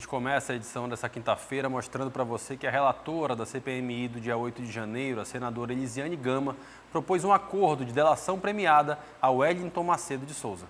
começa a edição dessa quinta-feira mostrando para você que a relatora da CPMI do dia 8 de janeiro, a senadora Elisiane Gama, propôs um acordo de delação premiada a Wellington Macedo de Souza.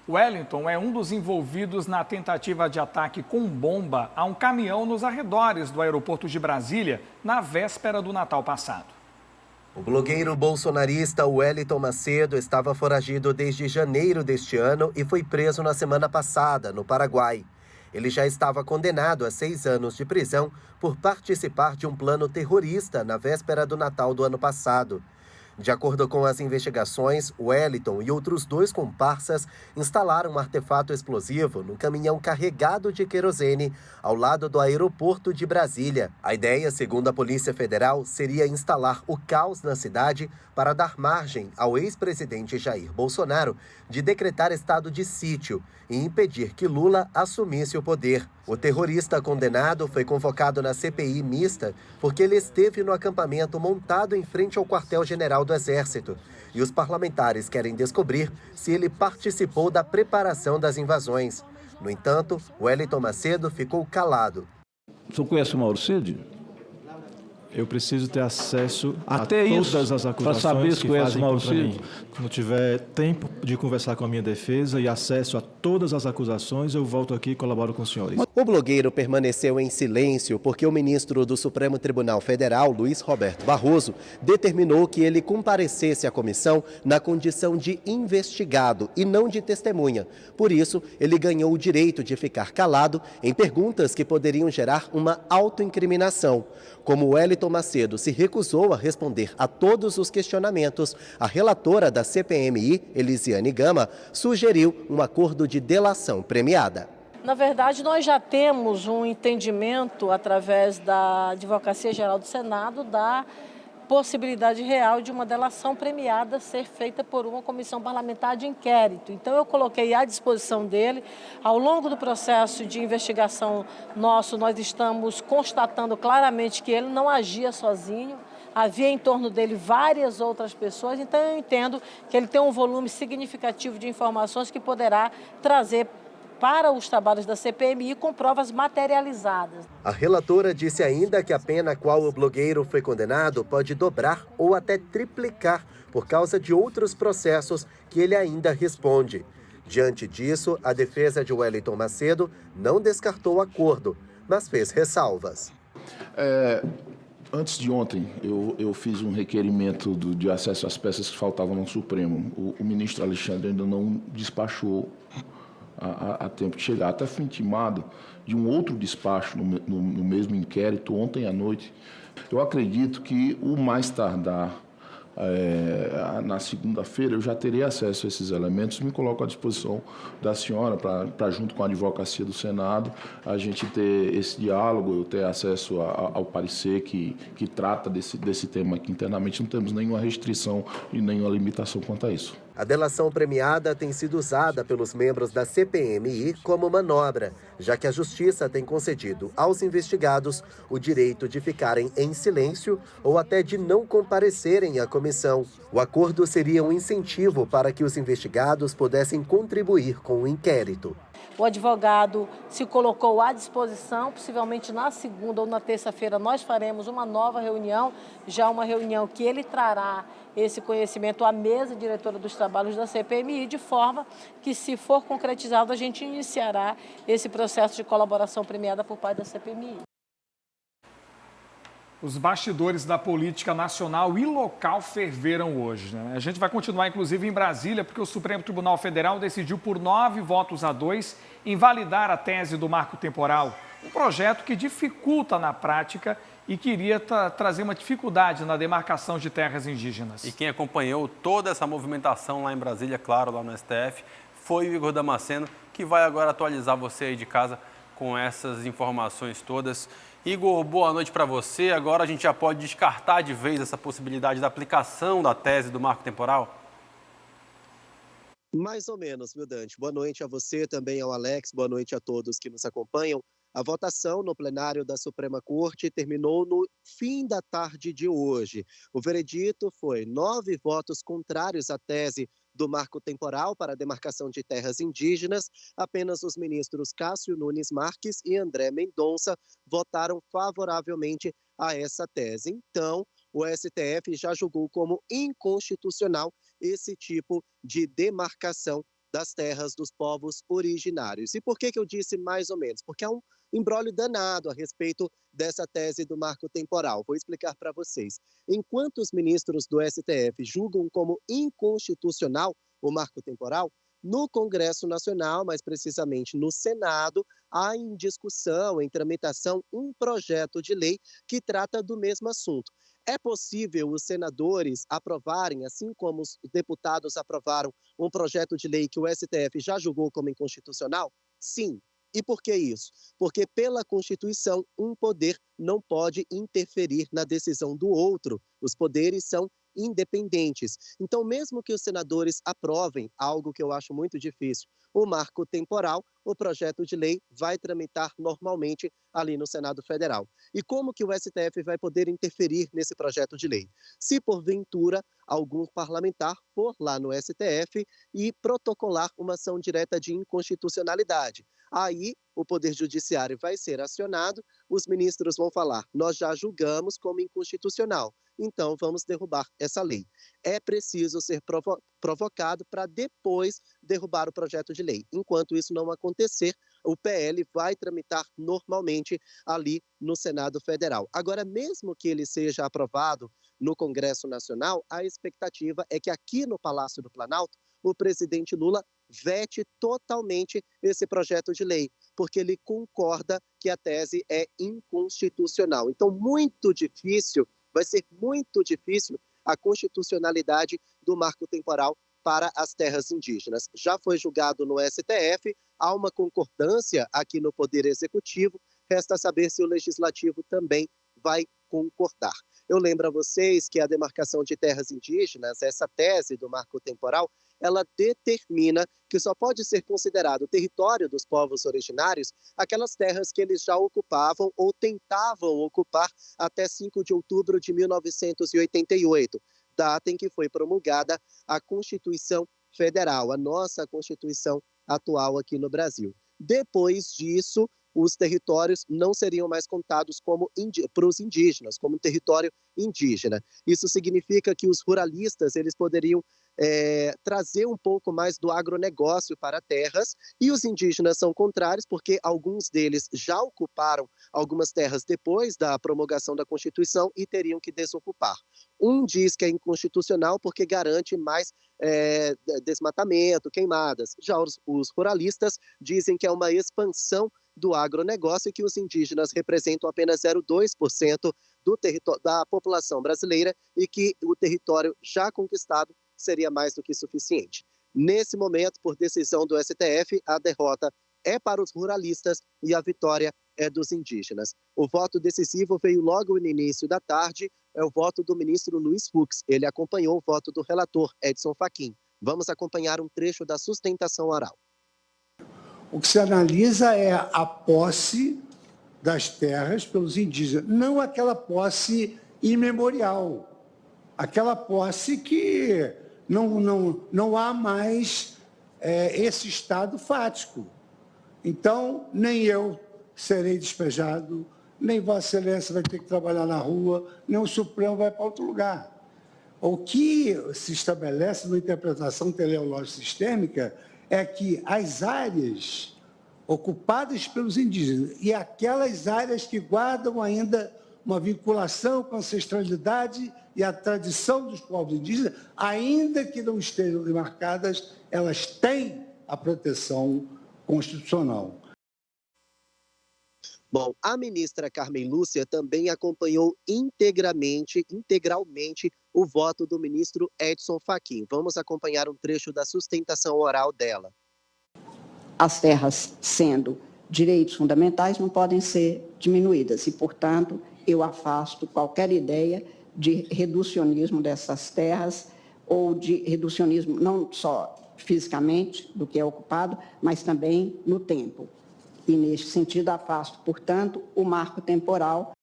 Wellington é um dos envolvidos na tentativa de ataque com bomba a um caminhão nos arredores do aeroporto de Brasília, na véspera do Natal passado. O blogueiro bolsonarista Wellington Macedo estava foragido desde janeiro deste ano e foi preso na semana passada, no Paraguai. Ele já estava condenado a 6 anos de prisão por participar de um plano terrorista na véspera do Natal do ano passado. De acordo com as investigações, Wellington e outros 2 comparsas instalaram um artefato explosivo no caminhão carregado de querosene ao lado do aeroporto de Brasília. A ideia, segundo a Polícia Federal, seria instalar o caos na cidade para dar margem ao ex-presidente Jair Bolsonaro de decretar estado de sítio e impedir que Lula assumisse o poder. O terrorista condenado foi convocado na CPI mista porque ele esteve no acampamento montado em frente ao quartel-general do Exército. E os parlamentares querem descobrir se ele participou da preparação das invasões. No entanto, Wellington Macedo ficou calado. O senhor conhece o Mauro Cid? Eu preciso ter acesso até a isso, todas as acusações para saber se que conhece fazem o Mauro contra mim. Cid. Quando tiver tempo de conversar com a minha defesa e acesso a todas as acusações, eu volto aqui e colaboro com os senhores. O blogueiro permaneceu em silêncio porque o ministro do Supremo Tribunal Federal, Luiz Roberto Barroso, determinou que ele comparecesse à comissão na condição de investigado e não de testemunha. Por isso, ele ganhou o direito de ficar calado em perguntas que poderiam gerar uma autoincriminação. Como Wellington Macedo se recusou a responder a todos os questionamentos, a relatora da CPMI, Elisiane Gama, sugeriu um acordo de delação premiada. Na verdade, nós já temos um entendimento através da Advocacia Geral do Senado da possibilidade real de uma delação premiada ser feita por uma comissão parlamentar de inquérito. Então, eu coloquei à disposição dele. Ao longo do processo de investigação nosso, nós estamos constatando claramente que ele não agia sozinho. Havia em torno dele várias outras pessoas, então eu entendo que ele tem um volume significativo de informações que poderá trazer para os trabalhos da CPMI com provas materializadas. A relatora disse ainda que a pena a qual o blogueiro foi condenado pode dobrar ou até triplicar por causa de outros processos que ele ainda responde. Diante disso, a defesa de Wellington Macedo não descartou o acordo, mas fez ressalvas. Antes de ontem, eu fiz um requerimento de acesso às peças que faltavam no Supremo. O ministro Alexandre ainda não despachou a tempo de chegar. Até fui intimado de um outro despacho no mesmo inquérito ontem à noite. Eu acredito que o mais tardar na segunda-feira eu já terei acesso a esses elementos. Me coloco à disposição da senhora para junto com a advocacia do Senado, a gente ter esse diálogo, eu ter acesso ao parecer que trata desse tema aqui internamente. Não temos nenhuma restrição e nenhuma limitação quanto a isso. A delação premiada tem sido usada pelos membros da CPMI como manobra, já que a Justiça tem concedido aos investigados o direito de ficarem em silêncio ou até de não comparecerem à comissão. O acordo seria um incentivo para que os investigados pudessem contribuir com o inquérito. O advogado se colocou à disposição, possivelmente na segunda ou na terça-feira nós faremos uma nova reunião, já uma reunião que ele trará esse conhecimento à mesa diretora dos trabalhos da CPMI, de forma que, se for concretizado, a gente iniciará esse processo de colaboração premiada por parte da CPMI. Os bastidores da política nacional e local ferveram hoje, né? A gente vai continuar, inclusive, em Brasília, porque o Supremo Tribunal Federal decidiu por 9-2 invalidar a tese do marco temporal, um projeto que dificulta na prática e queria trazer uma dificuldade na demarcação de terras indígenas. E quem acompanhou toda essa movimentação lá em Brasília, claro, lá no STF, foi o Igor Damasceno, que vai agora atualizar você aí de casa com essas informações todas. Igor, boa noite para você. Agora a gente já pode descartar de vez essa possibilidade da aplicação da tese do marco temporal? Mais ou menos, viu, Dante? Boa noite a você, também ao Alex, boa noite a todos que nos acompanham. A votação no plenário da Suprema Corte terminou no fim da tarde de hoje. O veredito foi 9 votos contrários à tese do marco temporal para a demarcação de terras indígenas, apenas os ministros Cássio Nunes Marques e André Mendonça votaram favoravelmente a essa tese. Então, o STF já julgou como inconstitucional esse tipo de demarcação das terras dos povos originários. E por que eu disse mais ou menos? Porque há um imbróglio danado a respeito dessa tese do marco temporal. Vou explicar para vocês. Enquanto os ministros do STF julgam como inconstitucional o marco temporal, no Congresso Nacional, mais precisamente no Senado, há em discussão, em tramitação, um projeto de lei que trata do mesmo assunto. É possível os senadores aprovarem, assim como os deputados aprovaram um projeto de lei que o STF já julgou como inconstitucional? Sim. E por que isso? Porque pela Constituição, um poder não pode interferir na decisão do outro. Os poderes são independentes. Então, mesmo que os senadores aprovem, algo que eu acho muito difícil, o marco temporal, o projeto de lei vai tramitar normalmente ali no Senado Federal. E como que o STF vai poder interferir nesse projeto de lei? Se, porventura, algum parlamentar for lá no STF e protocolar uma ação direta de inconstitucionalidade. Aí, o Poder Judiciário vai ser acionado, os ministros vão falar, nós já julgamos como inconstitucional, então vamos derrubar essa lei. É preciso ser provocado para depois derrubar o projeto de lei. Enquanto isso não acontecer, o PL vai tramitar normalmente ali no Senado Federal. Agora, mesmo que ele seja aprovado no Congresso Nacional, a expectativa é que aqui no Palácio do Planalto, o presidente Lula vete totalmente esse projeto de lei, porque ele concorda que a tese é inconstitucional. Então, vai ser muito difícil a constitucionalidade do marco temporal para as terras indígenas. Já foi julgado no STF, há uma concordância aqui no Poder Executivo, resta saber se o Legislativo também vai concordar. Eu lembro a vocês que a demarcação de terras indígenas, essa tese do marco temporal, ela determina que só pode ser considerado território dos povos originários aquelas terras que eles já ocupavam ou tentavam ocupar até 5 de outubro de 1988, data em que foi promulgada a Constituição Federal, a nossa Constituição atual aqui no Brasil. Depois disso, os territórios não seriam mais contados para os indígenas, como território indígena. Isso significa que os ruralistas eles poderiam trazer um pouco mais do agronegócio para terras, e os indígenas são contrários, porque alguns deles já ocuparam algumas terras depois da promulgação da Constituição e teriam que desocupar. Um diz que é inconstitucional porque garante mais desmatamento, queimadas. Já os ruralistas dizem que é uma expansão do agronegócio e que os indígenas representam apenas 0,2% da população brasileira e que o território já conquistado seria mais do que suficiente. Nesse momento, por decisão do STF, a derrota é para os ruralistas e a vitória é dos indígenas. O voto decisivo veio logo no início da tarde, é o voto do ministro Luiz Fux. Ele acompanhou o voto do relator Edson Fachin. Vamos acompanhar um trecho da sustentação oral. O que se analisa é a posse das terras pelos indígenas, não aquela posse imemorial, aquela posse que não há mais esse estado fático. Então, nem eu serei despejado, nem Vossa Excelência vai ter que trabalhar na rua, nem o Supremo vai para outro lugar. O que se estabelece na interpretação teleológica sistêmica é que as áreas ocupadas pelos indígenas e aquelas áreas que guardam ainda uma vinculação com a ancestralidade e a tradição dos povos indígenas, ainda que não estejam demarcadas, elas têm a proteção constitucional. Bom, a ministra Carmen Lúcia também acompanhou integralmente o voto do ministro Edson Fachin. Vamos acompanhar um trecho da sustentação oral dela. As terras, sendo direitos fundamentais, não podem ser diminuídas e, portanto, eu afasto qualquer ideia de reducionismo dessas terras ou de reducionismo não só fisicamente do que é ocupado, mas também no tempo. E, neste sentido, afasto, portanto, o marco temporal.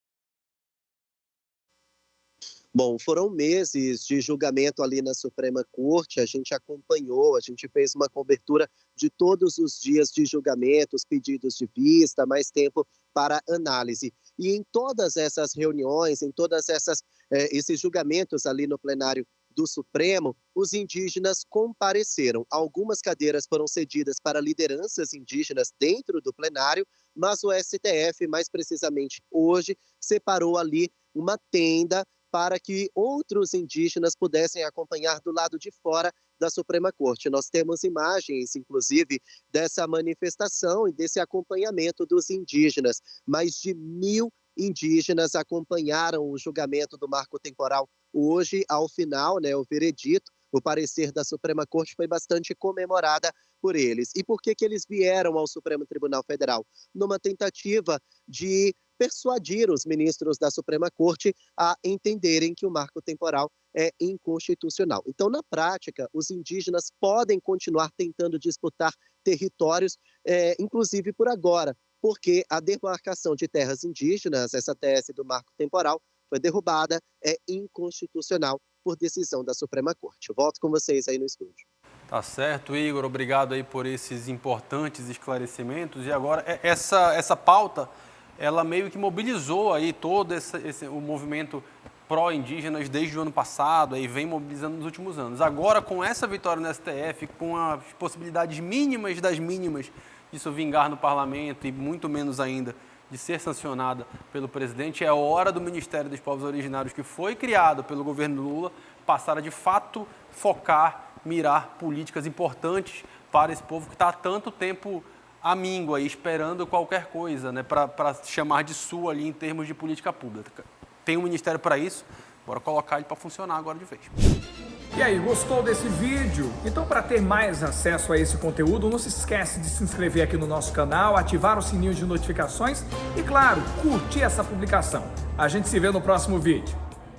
Bom, foram meses de julgamento ali na Suprema Corte, a gente acompanhou, a gente fez uma cobertura de todos os dias de julgamento, os pedidos de vista, mais tempo para análise. E em todas essas reuniões, em todas esses julgamentos ali no plenário do Supremo, os indígenas compareceram. Algumas cadeiras foram cedidas para lideranças indígenas dentro do plenário, mas o STF, mais precisamente hoje, separou ali uma tenda para que outros indígenas pudessem acompanhar do lado de fora da Suprema Corte. Nós temos imagens, inclusive, dessa manifestação e desse acompanhamento dos indígenas. Mais de 1.000 indígenas acompanharam o julgamento do marco temporal hoje. Ao final, o veredito, o parecer da Suprema Corte foi bastante comemorada por eles. E por que eles vieram ao Supremo Tribunal Federal? Numa tentativa de persuadir os ministros da Suprema Corte a entenderem que o marco temporal é inconstitucional. Então, na prática, os indígenas podem continuar tentando disputar territórios, inclusive por agora, porque a demarcação de terras indígenas, essa tese do marco temporal, foi derrubada, é inconstitucional por decisão da Suprema Corte. Eu volto com vocês aí no estúdio. Tá certo, Igor. Obrigado aí por esses importantes esclarecimentos. E agora, essa pauta, ela meio que mobilizou aí todo o movimento pró-indígenas desde o ano passado, aí vem mobilizando nos últimos anos. Agora, com essa vitória no STF, com as possibilidades mínimas das mínimas disso vingar no parlamento e muito menos ainda de ser sancionada pelo presidente, é hora do Ministério dos Povos Originários, que foi criado pelo governo Lula, passar a de fato focar, mirar políticas importantes para esse povo que está há tanto tempo amíngua aí, esperando qualquer coisa, para chamar de sua ali em termos de política pública. Tem um ministério para isso, bora colocar ele para funcionar agora de vez. E aí, gostou desse vídeo? Então, para ter mais acesso a esse conteúdo, não se esquece de se inscrever aqui no nosso canal, ativar o sininho de notificações e, claro, curtir essa publicação. A gente se vê no próximo vídeo.